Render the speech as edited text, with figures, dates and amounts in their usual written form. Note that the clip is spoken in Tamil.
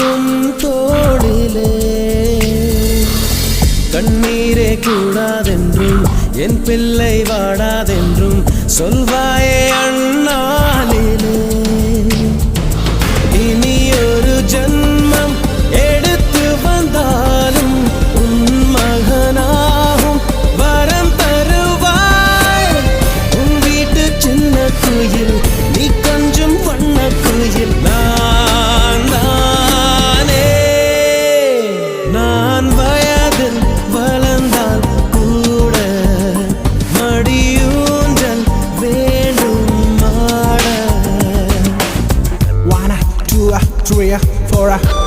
உன் தோளிலே கண்ணீரே கூடாதென்றும் என் பிள்ளை வாடாதென்றும் சொல்வாயே அண்ணாலிலே இனி ஒரு ஜன்மம் எடுத்து வந்தாலும் உன் மகனாகும் வரம் தருவாய் உன் வீட்டு சின்ன குயில் நீ கொஞ்சம் வண்ண குயில் நான் தானே நான் வயதில் வளர்ந்தால் கூட மடியூஞ்சல் வேண்டும் மாட 1 2 3 4